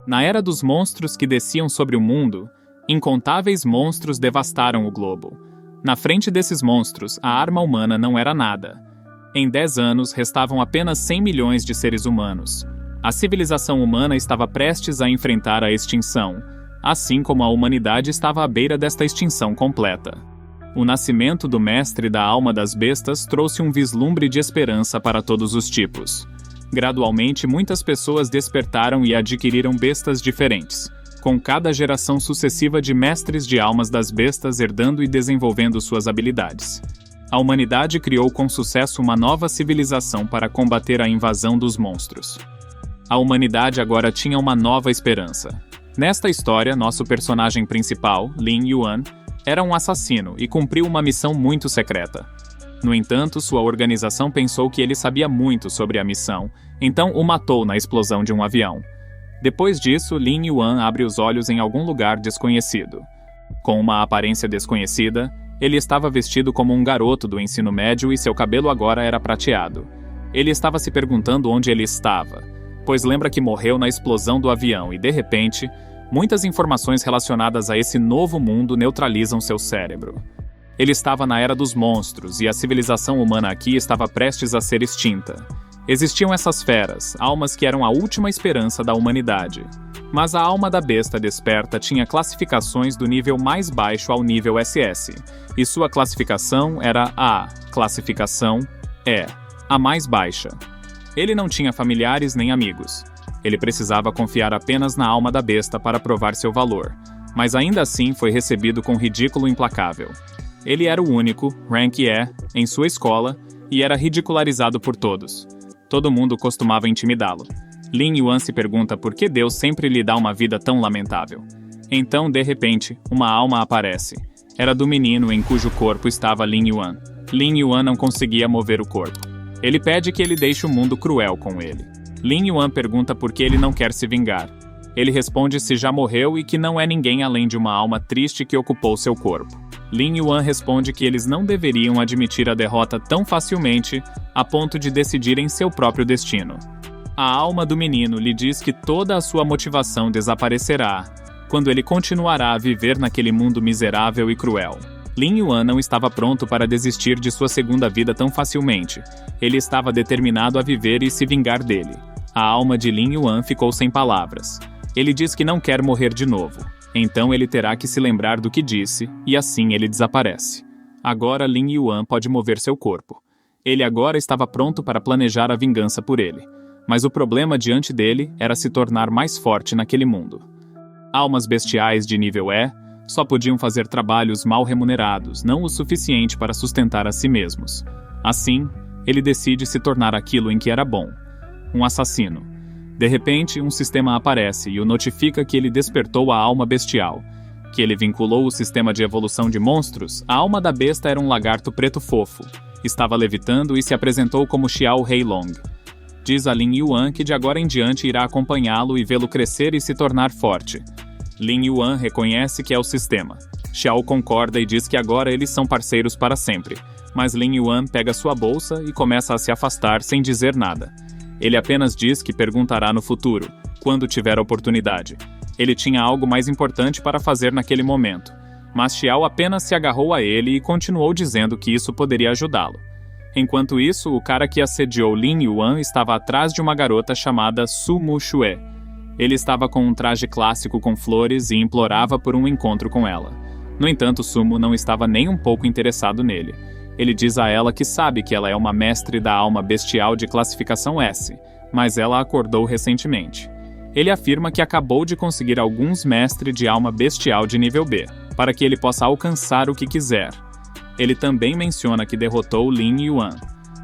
Na era dos monstros que desciam sobre o mundo, incontáveis monstros devastaram o globo. Na frente desses monstros, a arma humana não era nada. Em 10 anos, restavam apenas 100 milhões de seres humanos. A civilização humana estava prestes a enfrentar a extinção, assim como a humanidade estava à beira desta extinção completa. O nascimento do mestre da alma das bestas trouxe um vislumbre de esperança para todos os tipos. Gradualmente, muitas pessoas despertaram e adquiriram bestas diferentes, com cada geração sucessiva de mestres de almas das bestas herdando e desenvolvendo suas habilidades. A humanidade criou com sucesso uma nova civilização para combater a invasão dos monstros. A humanidade agora tinha uma nova esperança. Nesta história, nosso personagem principal, Lin Yuan, era um assassino e cumpriu uma missão muito secreta. No entanto, sua organização pensou que ele sabia muito sobre a missão, então o matou na explosão de um avião. Depois disso, Lin Yuan abre os olhos em algum lugar desconhecido. Com uma aparência desconhecida, ele estava vestido como um garoto do ensino médio e seu cabelo agora era prateado. Ele estava se perguntando onde ele estava, pois lembra que morreu na explosão do avião e, de repente, muitas informações relacionadas a esse novo mundo neutralizam seu cérebro. Ele estava na era dos monstros e a civilização humana aqui estava prestes a ser extinta. Existiam essas feras, almas que eram a última esperança da humanidade. Mas a alma da besta desperta tinha classificações do nível mais baixo ao nível SS, e sua classificação era A, classificação E, a mais baixa. Ele não tinha familiares nem amigos. Ele precisava confiar apenas na alma da besta para provar seu valor, mas ainda assim foi recebido com ridículo implacável. Ele era o único, rank E, em sua escola, e era ridicularizado por todos. Todo mundo costumava intimidá-lo. Lin Yuan se pergunta por que Deus sempre lhe dá uma vida tão lamentável. Então, de repente, uma alma aparece. Era do menino em cujo corpo estava Lin Yuan. Lin Yuan não conseguia mover o corpo. Ele pede que ele deixe o mundo cruel com ele. Lin Yuan pergunta por que ele não quer se vingar. Ele responde se já morreu e que não é ninguém além de uma alma triste que ocupou seu corpo. Lin Yuan responde que eles não deveriam admitir a derrota tão facilmente a ponto de decidirem seu próprio destino. A alma do menino lhe diz que toda a sua motivação desaparecerá quando ele continuará a viver naquele mundo miserável e cruel. Lin Yuan não estava pronto para desistir de sua segunda vida tão facilmente. Ele estava determinado a viver e se vingar dele. A alma de Lin Yuan ficou sem palavras. Ele diz que não quer morrer de novo. Então ele terá que se lembrar do que disse, e assim ele desaparece. Agora Lin Yuan pode mover seu corpo. Ele agora estava pronto para planejar a vingança por ele. Mas o problema diante dele era se tornar mais forte naquele mundo. Almas bestiais de nível E só podiam fazer trabalhos mal remunerados, não o suficiente para sustentar a si mesmos. Assim, ele decide se tornar aquilo em que era bom: um assassino. De repente, um sistema aparece e o notifica que ele despertou a alma bestial. Que ele vinculou o sistema de evolução de monstros, a alma da besta era um lagarto preto fofo. Estava levitando e se apresentou como Xiao Heilong. Diz a Lin Yuan que de agora em diante irá acompanhá-lo e vê-lo crescer e se tornar forte. Lin Yuan reconhece que é o sistema. Xiao concorda e diz que agora eles são parceiros para sempre. Mas Lin Yuan pega sua bolsa e começa a se afastar sem dizer nada. Ele apenas diz que perguntará no futuro, quando tiver a oportunidade. Ele tinha algo mais importante para fazer naquele momento. Mas Xiao apenas se agarrou a ele e continuou dizendo que isso poderia ajudá-lo. Enquanto isso, o cara que assediou Lin Yuan estava atrás de uma garota chamada Su Mu Xue. Ele estava com um traje clássico com flores e implorava por um encontro com ela. No entanto, Sumo não estava nem um pouco interessado nele. Ele diz a ela que sabe que ela é uma mestre da alma bestial de classificação S, mas ela acordou recentemente. Ele afirma que acabou de conseguir alguns mestres de alma bestial de nível B, para que ele possa alcançar o que quiser. Ele também menciona que derrotou Lin Yuan.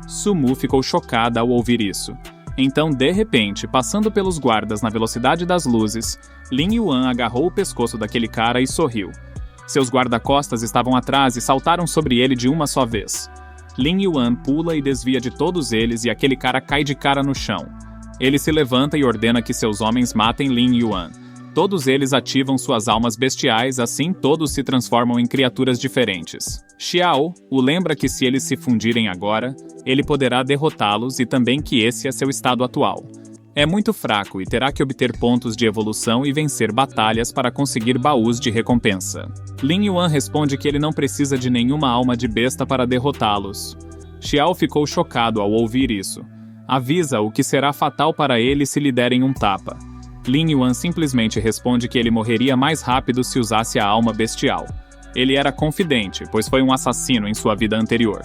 Sumu ficou chocada ao ouvir isso. Então, de repente, passando pelos guardas na velocidade das luzes, Lin Yuan agarrou o pescoço daquele cara e sorriu. Seus guarda-costas estavam atrás e saltaram sobre ele de uma só vez. Lin Yuan pula e desvia de todos eles e aquele cara cai de cara no chão. Ele se levanta e ordena que seus homens matem Lin Yuan. Todos eles ativam suas almas bestiais, assim todos se transformam em criaturas diferentes. Xiao o lembra que se eles se fundirem agora, ele poderá derrotá-los e também que esse é seu estado atual. É muito fraco e terá que obter pontos de evolução e vencer batalhas para conseguir baús de recompensa. Lin Yuan responde que ele não precisa de nenhuma alma de besta para derrotá-los. Xiao ficou chocado ao ouvir isso. Avisa-o que será fatal para ele se lhe derem um tapa. Lin Yuan simplesmente responde que ele morreria mais rápido se usasse a alma bestial. Ele era confidente, pois foi um assassino em sua vida anterior.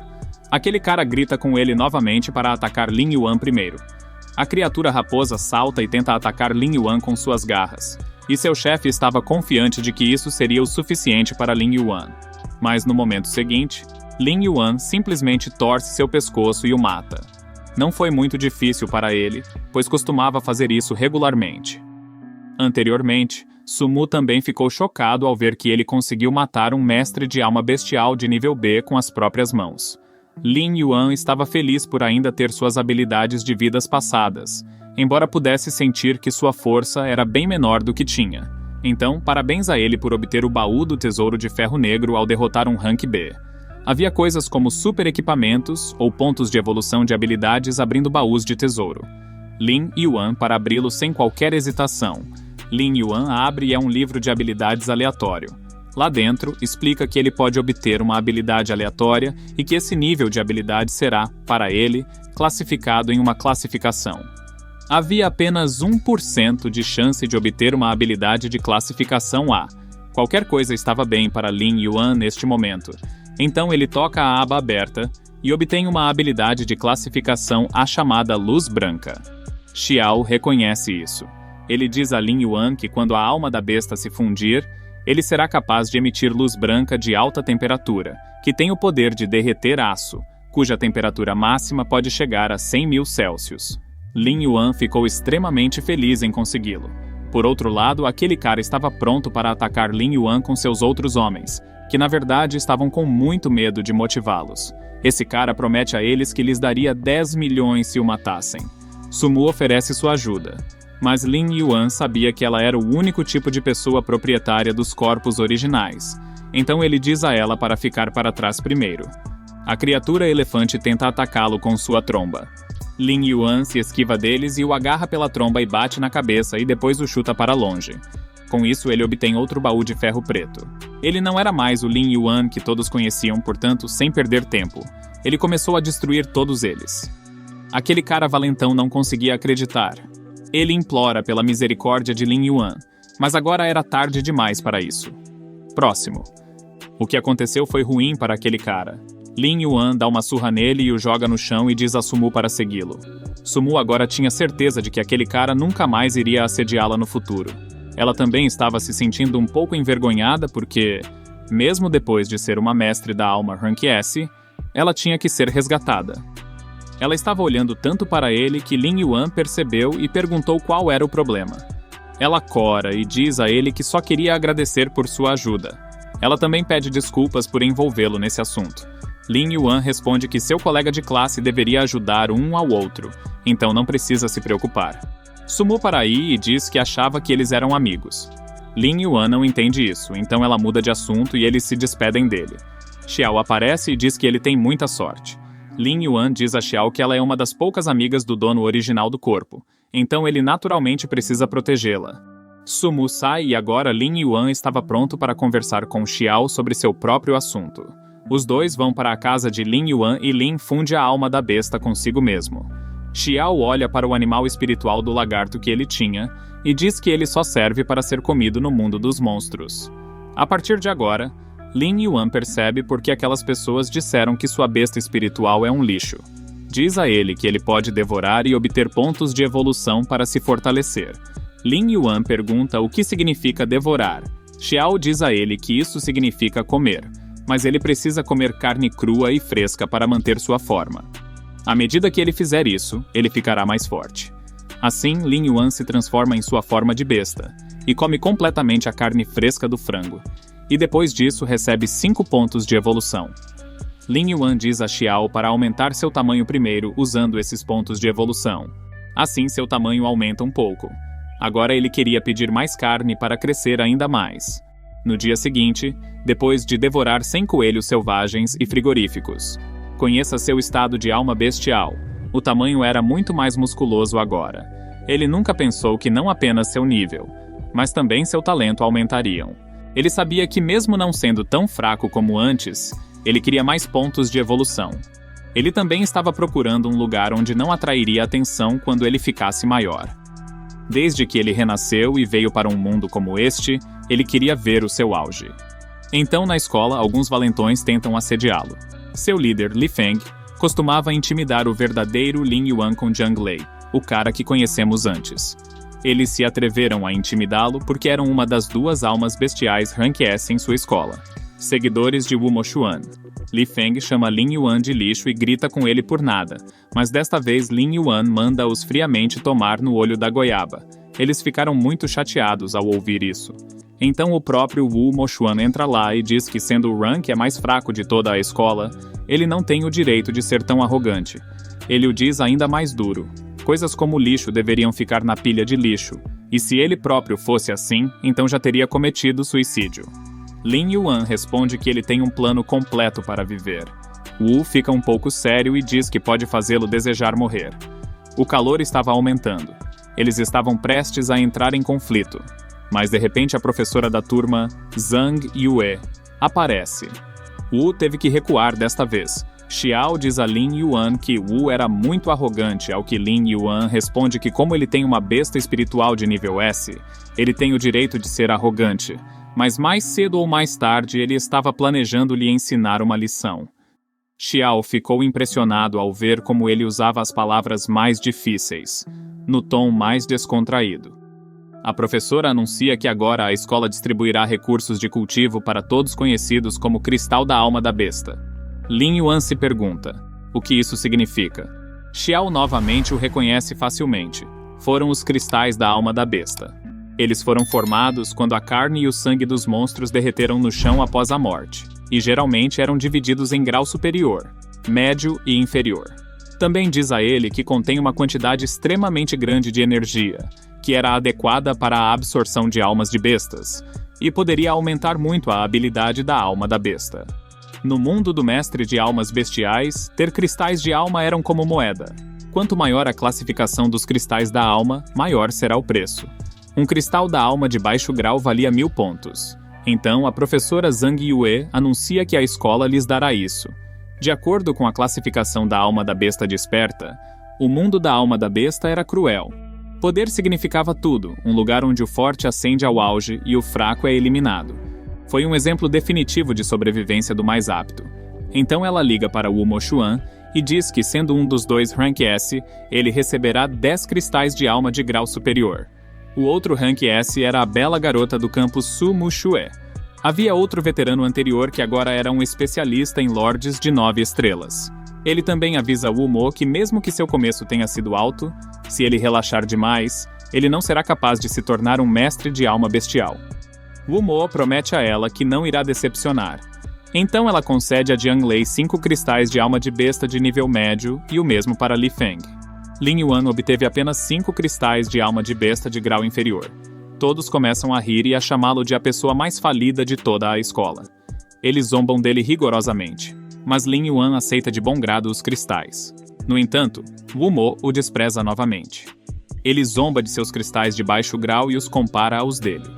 Aquele cara grita com ele novamente para atacar Lin Yuan primeiro. A criatura raposa salta e tenta atacar Lin Yuan com suas garras. E seu chefe estava confiante de que isso seria o suficiente para Lin Yuan. Mas no momento seguinte, Lin Yuan simplesmente torce seu pescoço e o mata. Não foi muito difícil para ele, pois costumava fazer isso regularmente. Anteriormente, Sumu também ficou chocado ao ver que ele conseguiu matar um mestre de alma bestial de nível B com as próprias mãos. Lin Yuan estava feliz por ainda ter suas habilidades de vidas passadas, embora pudesse sentir que sua força era bem menor do que tinha. Então, parabéns a ele por obter o baú do Tesouro de Ferro Negro ao derrotar um rank B. Havia coisas como super equipamentos ou pontos de evolução de habilidades abrindo baús de tesouro. Lin Yuan para abri-lo sem qualquer hesitação. Lin Yuan abre e é um livro de habilidades aleatório. Lá dentro, explica que ele pode obter uma habilidade aleatória e que esse nível de habilidade será, para ele, classificado em uma classificação. Havia apenas 1% de chance de obter uma habilidade de classificação A. Qualquer coisa estava bem para Lin Yuan neste momento. Então ele toca a aba aberta e obtém uma habilidade de classificação A chamada Luz Branca. Xiao reconhece isso. Ele diz a Lin Yuan que quando a alma da besta se fundir, ele será capaz de emitir luz branca de alta temperatura, que tem o poder de derreter aço, cuja temperatura máxima pode chegar a 100.000 Celsius. Lin Yuan ficou extremamente feliz em consegui-lo. Por outro lado, aquele cara estava pronto para atacar Lin Yuan com seus outros homens, que na verdade estavam com muito medo de motivá-los. Esse cara promete a eles que lhes daria 10 milhões se o matassem. Sumu oferece sua ajuda. Mas Lin Yuan sabia que ela era o único tipo de pessoa proprietária dos corpos originais. Então ele diz a ela para ficar para trás primeiro. A criatura elefante tenta atacá-lo com sua tromba. Lin Yuan se esquiva deles e o agarra pela tromba e bate na cabeça e depois o chuta para longe. Com isso, ele obtém outro baú de ferro preto. Ele não era mais o Lin Yuan que todos conheciam, portanto, sem perder tempo. Ele começou a destruir todos eles. Aquele cara valentão não conseguia acreditar. Ele implora pela misericórdia de Lin Yuan, mas agora era tarde demais para isso. Próximo. O que aconteceu foi ruim para aquele cara. Lin Yuan dá uma surra nele e o joga no chão e diz a Sumu para segui-lo. Sumu agora tinha certeza de que aquele cara nunca mais iria assediá-la no futuro. Ela também estava se sentindo um pouco envergonhada porque, mesmo depois de ser uma mestre da alma Rank S, ela tinha que ser resgatada. Ela estava olhando tanto para ele que Lin Yuan percebeu e perguntou qual era o problema. Ela cora e diz a ele que só queria agradecer por sua ajuda. Ela também pede desculpas por envolvê-lo nesse assunto. Lin Yuan responde que seu colega de classe deveria ajudar um ao outro, então não precisa se preocupar. Sumu para aí e diz que achava que eles eram amigos. Lin Yuan não entende isso, então ela muda de assunto e eles se despedem dele. Xiao aparece e diz que ele tem muita sorte. Lin Yuan diz a Xiao que ela é uma das poucas amigas do dono original do corpo, então ele naturalmente precisa protegê-la. Sumu sai e agora Lin Yuan estava pronto para conversar com Xiao sobre seu próprio assunto. Os dois vão para a casa de Lin Yuan e Lin funde a alma da besta consigo mesmo. Xiao olha para o animal espiritual do lagarto que ele tinha e diz que ele só serve para ser comido no mundo dos monstros. A partir de agora, Lin Yuan percebe por que aquelas pessoas disseram que sua besta espiritual é um lixo. Diz a ele que ele pode devorar e obter pontos de evolução para se fortalecer. Lin Yuan pergunta o que significa devorar. Xiao diz a ele que isso significa comer, mas ele precisa comer carne crua e fresca para manter sua forma. À medida que ele fizer isso, ele ficará mais forte. Assim, Lin Yuan se transforma em sua forma de besta e come completamente a carne fresca do frango. E depois disso recebe 5 pontos de evolução. Lin Yuan diz a Xiao para aumentar seu tamanho primeiro usando esses pontos de evolução. Assim seu tamanho aumenta um pouco. Agora ele queria pedir mais carne para crescer ainda mais. No dia seguinte, depois de devorar 100 coelhos selvagens e frigoríficos. Conheça seu estado de alma bestial. O tamanho era muito mais musculoso agora. Ele nunca pensou que não apenas seu nível, mas também seu talento aumentariam. Ele sabia que mesmo não sendo tão fraco como antes, ele queria mais pontos de evolução. Ele também estava procurando um lugar onde não atrairia atenção quando ele ficasse maior. Desde que ele renasceu e veio para um mundo como este, ele queria ver o seu auge. Então, na escola, alguns valentões tentam assediá-lo. Seu líder, Li Feng, costumava intimidar o verdadeiro Lin Yuan com Zhang Lei, o cara que conhecemos antes. Eles se atreveram a intimidá-lo porque eram uma das duas almas bestiais Rank S em sua escola, seguidores de Wu Moshuan. Li Feng chama Lin Yuan de lixo e grita com ele por nada, mas desta vez Lin Yuan manda-os friamente tomar no olho da goiaba. Eles ficaram muito chateados ao ouvir isso. Então o próprio Wu Moshuan entra lá e diz que, sendo o rank é mais fraco de toda a escola, ele não tem o direito de ser tão arrogante. Ele o diz ainda mais duro. Coisas como lixo deveriam ficar na pilha de lixo, e se ele próprio fosse assim, então já teria cometido suicídio. Lin Yuan responde que ele tem um plano completo para viver. Wu fica um pouco sério e diz que pode fazê-lo desejar morrer. O calor estava aumentando. Eles estavam prestes a entrar em conflito. Mas de repente a professora da turma, Zhang Yue, aparece. Wu teve que recuar desta vez. Xiao diz a Lin Yuan que Wu era muito arrogante, ao que Lin Yuan responde que, como ele tem uma besta espiritual de nível S, ele tem o direito de ser arrogante. Mas mais cedo ou mais tarde ele estava planejando lhe ensinar uma lição. Xiao ficou impressionado ao ver como ele usava as palavras mais difíceis, no tom mais descontraído. A professora anuncia que agora a escola distribuirá recursos de cultivo para todos conhecidos como Cristal da Alma da Besta. Lin Yuan se pergunta: o que isso significa? Xiao novamente o reconhece facilmente. Foram os cristais da alma da besta. Eles foram formados quando a carne e o sangue dos monstros derreteram no chão após a morte, e geralmente eram divididos em grau superior, médio e inferior. Também diz a ele que contém uma quantidade extremamente grande de energia, que era adequada para a absorção de almas de bestas, e poderia aumentar muito a habilidade da alma da besta. No mundo do mestre de almas bestiais, ter cristais de alma eram como moeda. Quanto maior a classificação dos cristais da alma, maior será o preço. Um cristal da alma de baixo grau valia 1000 pontos. Então, a professora Zhang Yue anuncia que a escola lhes dará isso. De acordo com a classificação da alma da besta desperta, o mundo da alma da besta era cruel. Poder significava tudo, um lugar onde o forte ascende ao auge e o fraco é eliminado. Foi um exemplo definitivo de sobrevivência do mais apto. Então ela liga para Wu Moshuan e diz que, sendo um dos dois Rank S, ele receberá 10 cristais de alma de grau superior. O outro Rank S era a bela garota do campus Su Muxue. Havia outro veterano anterior que agora era um especialista em lords de 9 estrelas. Ele também avisa Wu Mo que, mesmo que seu começo tenha sido alto, se ele relaxar demais, ele não será capaz de se tornar um mestre de alma bestial. Wu Mo promete a ela que não irá decepcionar. Então ela concede a Zhang Lei 5 cristais de alma de besta de nível médio e o mesmo para Li Feng. Lin Yuan obteve apenas 5 cristais de alma de besta de grau inferior. Todos começam a rir e a chamá-lo de a pessoa mais falida de toda a escola. Eles zombam dele rigorosamente, mas Lin Yuan aceita de bom grado os cristais. No entanto, Wu Mo o despreza novamente. Ele zomba de seus cristais de baixo grau e os compara aos dele.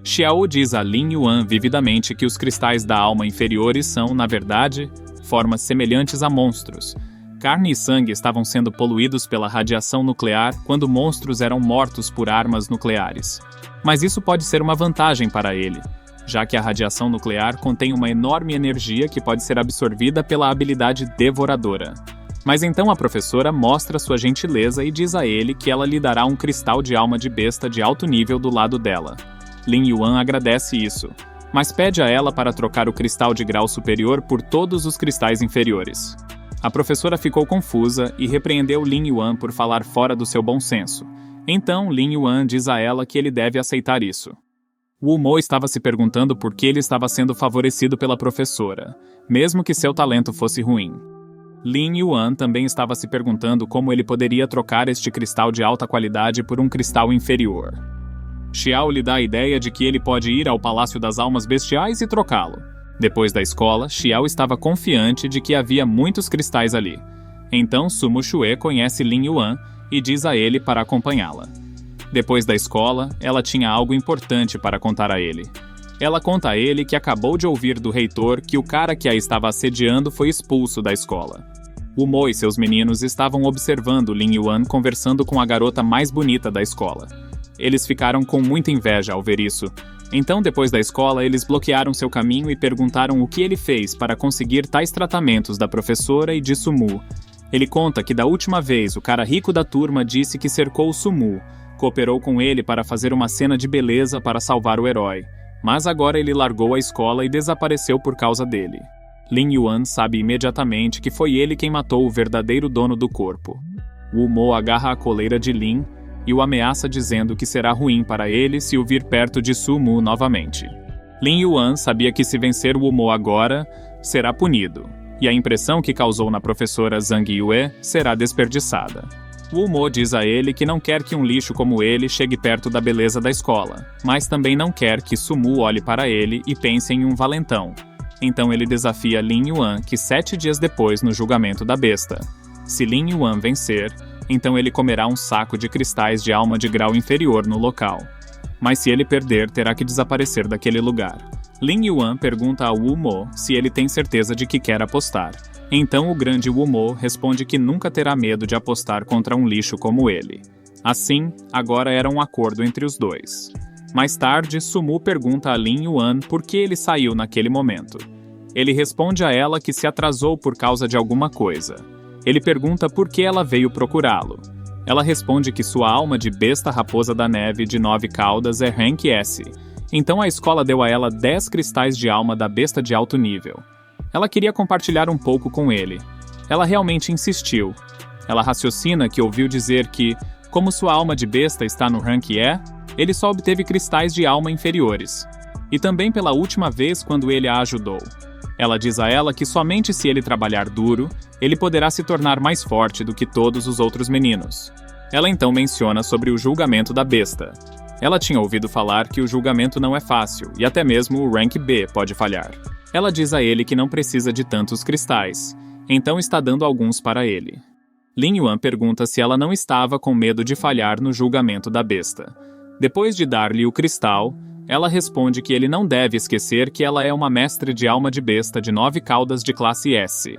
Xiao diz a Lin Yuan vividamente que os cristais da alma inferiores são, na verdade, formas semelhantes a monstros. Carne e sangue estavam sendo poluídos pela radiação nuclear quando monstros eram mortos por armas nucleares. Mas isso pode ser uma vantagem para ele, já que a radiação nuclear contém uma enorme energia que pode ser absorvida pela habilidade devoradora. Mas então a professora mostra sua gentileza e diz a ele que ela lhe dará um cristal de alma de besta de alto nível do lado dela. Lin Yuan agradece isso, mas pede a ela para trocar o cristal de grau superior por todos os cristais inferiores. A professora ficou confusa e repreendeu Lin Yuan por falar fora do seu bom senso. Então Lin Yuan diz a ela que ele deve aceitar isso. Wu Mo estava se perguntando por que ele estava sendo favorecido pela professora, mesmo que seu talento fosse ruim. Lin Yuan também estava se perguntando como ele poderia trocar este cristal de alta qualidade por um cristal inferior. Xiao lhe dá a ideia de que ele pode ir ao Palácio das Almas Bestiais e trocá-lo. Depois da escola, Xiao estava confiante de que havia muitos cristais ali. Então Sumu Xue conhece Lin Yuan e diz a ele para acompanhá-la. Depois da escola, ela tinha algo importante para contar a ele. Ela conta a ele que acabou de ouvir do reitor que o cara que a estava assediando foi expulso da escola. Wu Mo e seus meninos estavam observando Lin Yuan conversando com a garota mais bonita da escola. Eles ficaram com muita inveja ao ver isso. Então, depois da escola, eles bloquearam seu caminho e perguntaram o que ele fez para conseguir tais tratamentos da professora e de Sumu. Ele conta que da última vez o cara rico da turma disse que cercou Sumu, cooperou com ele para fazer uma cena de beleza para salvar o herói. Mas agora ele largou a escola e desapareceu por causa dele. Lin Yuan sabe imediatamente que foi ele quem matou o verdadeiro dono do corpo. Wu Mo agarra a coleira de Lin e o ameaça dizendo que será ruim para ele se o vir perto de Sumu novamente. Lin Yuan sabia que se vencer Wu Mo agora, será punido, e a impressão que causou na professora Zhang Yue será desperdiçada. Wu Mo diz a ele que não quer que um lixo como ele chegue perto da beleza da escola, mas também não quer que Sumu olhe para ele e pense em um valentão. Então ele desafia Lin Yuan que 7 dias depois no julgamento da besta. Se Lin Yuan vencer, então ele comerá um saco de cristais de alma de grau inferior no local. Mas se ele perder, terá que desaparecer daquele lugar. Lin Yuan pergunta a Wu Mo se ele tem certeza de que quer apostar. Então o grande Wu Mo responde que nunca terá medo de apostar contra um lixo como ele. Assim, agora era um acordo entre os dois. Mais tarde, Sumu pergunta a Lin Yuan por que ele saiu naquele momento. Ele responde a ela que se atrasou por causa de alguma coisa. Ele pergunta por que ela veio procurá-lo. Ela responde que sua alma de besta raposa da neve de 9 caudas é Rank S. Então a escola deu a ela 10 cristais de alma da besta de alto nível. Ela queria compartilhar um pouco com ele. Ela realmente insistiu. Ela raciocina que ouviu dizer que, como sua alma de besta está no Rank E, ele só obteve cristais de alma inferiores. E também pela última vez quando ele a ajudou. Ela diz a ela que somente se ele trabalhar duro, ele poderá se tornar mais forte do que todos os outros meninos. Ela então menciona sobre o julgamento da besta. Ela tinha ouvido falar que o julgamento não é fácil, e até mesmo o Rank B pode falhar. Ela diz a ele que não precisa de tantos cristais, então está dando alguns para ele. Lin Yuan pergunta se ela não estava com medo de falhar no julgamento da besta. Depois de dar-lhe o cristal, ela responde que ele não deve esquecer que ela é uma mestre de alma de besta de 9 caudas de classe S.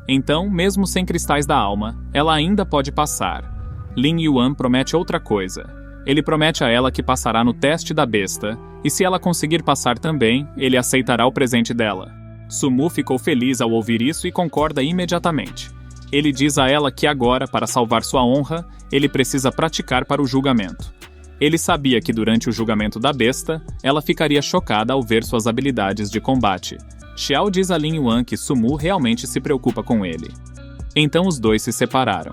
Então, mesmo sem cristais da alma, ela ainda pode passar. Lin Yuan promete outra coisa. Ele promete a ela que passará no teste da besta, e se ela conseguir passar também, ele aceitará o presente dela. Sumu ficou feliz ao ouvir isso e concorda imediatamente. Ele diz a ela que agora, para salvar sua honra, ele precisa praticar para o julgamento. Ele sabia que durante o julgamento da besta, ela ficaria chocada ao ver suas habilidades de combate. Xiao diz a Lin Yuan que Sumu realmente se preocupa com ele. Então os dois se separaram.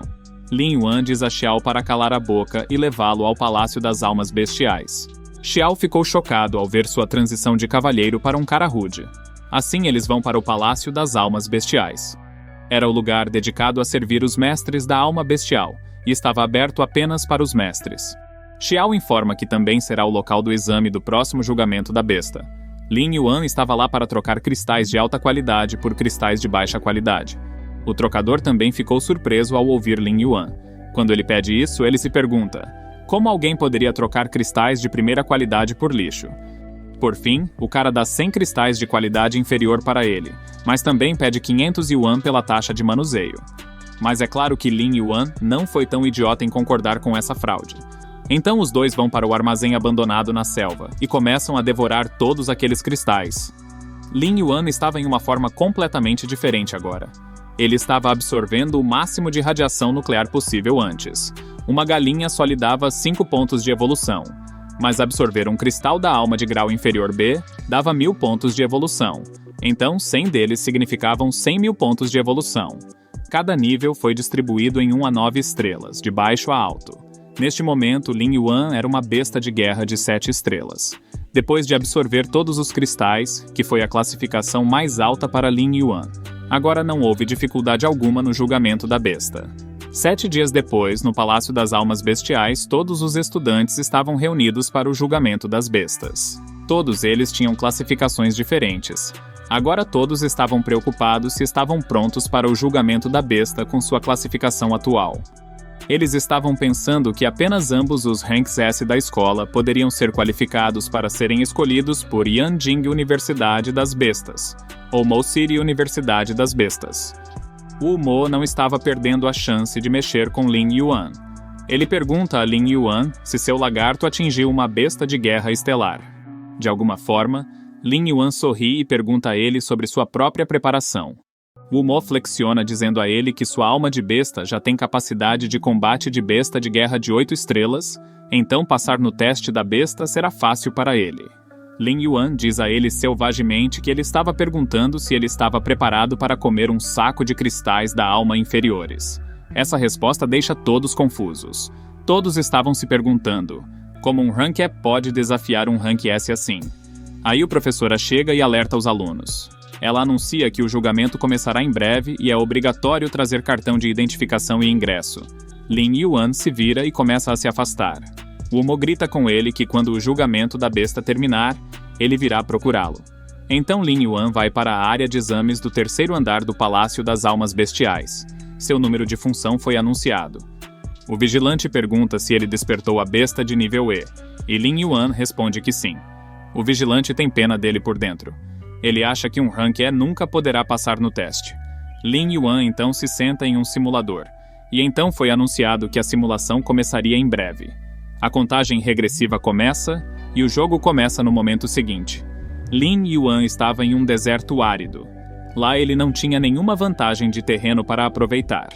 Lin Yuan diz a Xiao para calar a boca e levá-lo ao Palácio das Almas Bestiais. Xiao ficou chocado ao ver sua transição de cavalheiro para um cara rude. Assim eles vão para o Palácio das Almas Bestiais. Era o lugar dedicado a servir os mestres da alma bestial, e estava aberto apenas para os mestres. Xiao informa que também será o local do exame do próximo julgamento da besta. Lin Yuan estava lá para trocar cristais de alta qualidade por cristais de baixa qualidade. O trocador também ficou surpreso ao ouvir Lin Yuan. Quando ele pede isso, ele se pergunta: como alguém poderia trocar cristais de primeira qualidade por lixo? Por fim, o cara dá 100 cristais de qualidade inferior para ele, mas também pede 500 yuan pela taxa de manuseio. Mas é claro que Lin Yuan não foi tão idiota em concordar com essa fraude. Então os dois vão para o armazém abandonado na selva e começam a devorar todos aqueles cristais. Lin Yuan estava em uma forma completamente diferente agora. Ele estava absorvendo o máximo de radiação nuclear possível antes. Uma galinha só lhe dava 5 pontos de evolução, mas absorver um cristal da alma de grau inferior B dava 1000 pontos de evolução. Então 100 deles significavam 100.000 pontos de evolução. Cada nível foi distribuído em 1 a 9 estrelas, de baixo a alto. Neste momento, Lin Yuan era uma besta de guerra de 7 estrelas. Depois de absorver todos os cristais, que foi a classificação mais alta para Lin Yuan, Agora não houve dificuldade alguma no julgamento da besta. 7 dias depois, no Palácio das Almas Bestiais, todos os estudantes estavam reunidos para o julgamento das bestas. Todos eles tinham classificações diferentes. Agora todos estavam preocupados se estavam prontos para o julgamento da besta com sua classificação atual. Eles estavam pensando que apenas ambos os ranks S da escola poderiam ser qualificados para serem escolhidos por Yanjing Universidade das Bestas, ou Mo City Universidade das Bestas. Wu Mo não estava perdendo a chance de mexer com Lin Yuan. Ele pergunta a Lin Yuan se seu lagarto atingiu uma besta de guerra estelar. De alguma forma, Lin Yuan sorri e pergunta a ele sobre sua própria preparação. Wu Mo flexiona dizendo a ele que sua alma de besta já tem capacidade de combate de besta de guerra de 8 estrelas, então passar no teste da besta será fácil para ele. Lin Yuan diz a ele selvagemente que ele estava perguntando se ele estava preparado para comer um saco de cristais da alma inferiores. Essa resposta deixa todos confusos. Todos estavam se perguntando, como um rank E pode desafiar um rank S assim? Aí a professora chega e alerta os alunos. Ela anuncia que o julgamento começará em breve e é obrigatório trazer cartão de identificação e ingresso. Lin Yuan se vira e começa a se afastar. Wu Mo grita com ele que quando o julgamento da besta terminar, ele virá procurá-lo. Então Lin Yuan vai para a área de exames do 3º andar do Palácio das Almas Bestiais. Seu número de função foi anunciado. O vigilante pergunta se ele despertou a besta de nível E, e Lin Yuan responde que sim. O vigilante tem pena dele por dentro. Ele acha que um rank E nunca poderá passar no teste. Lin Yuan então se senta em um simulador, e então foi anunciado que a simulação começaria em breve. A contagem regressiva começa, e o jogo começa no momento seguinte. Lin Yuan estava em um deserto árido. Lá ele não tinha nenhuma vantagem de terreno para aproveitar.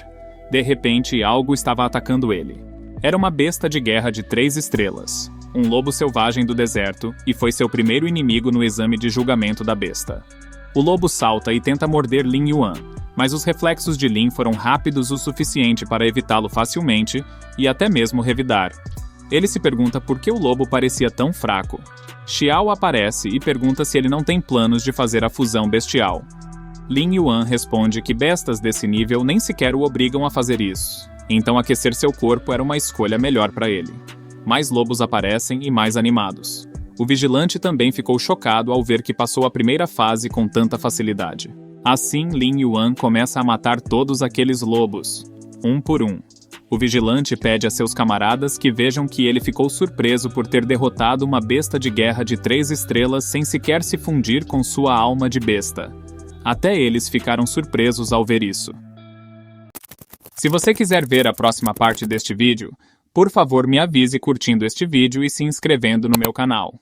De repente, algo estava atacando ele. Era uma besta de guerra de 3 estrelas. Um lobo selvagem do deserto, e foi seu primeiro inimigo no exame de julgamento da besta. O lobo salta e tenta morder Lin Yuan, mas os reflexos de Lin foram rápidos o suficiente para evitá-lo facilmente e até mesmo revidar. Ele se pergunta por que o lobo parecia tão fraco. Xiao aparece e pergunta se ele não tem planos de fazer a fusão bestial. Lin Yuan responde que bestas desse nível nem sequer o obrigam a fazer isso, então aquecer seu corpo era uma escolha melhor para ele. Mais lobos aparecem e mais animados. O vigilante também ficou chocado ao ver que passou a primeira fase com tanta facilidade. Assim, Lin Yuan começa a matar todos aqueles lobos, um por um. O vigilante pede a seus camaradas que vejam que ele ficou surpreso por ter derrotado uma besta de guerra de 3 estrelas sem sequer se fundir com sua alma de besta. Até eles ficaram surpresos ao ver isso. Se você quiser ver a próxima parte deste vídeo, por favor me avise curtindo este vídeo e se inscrevendo no meu canal.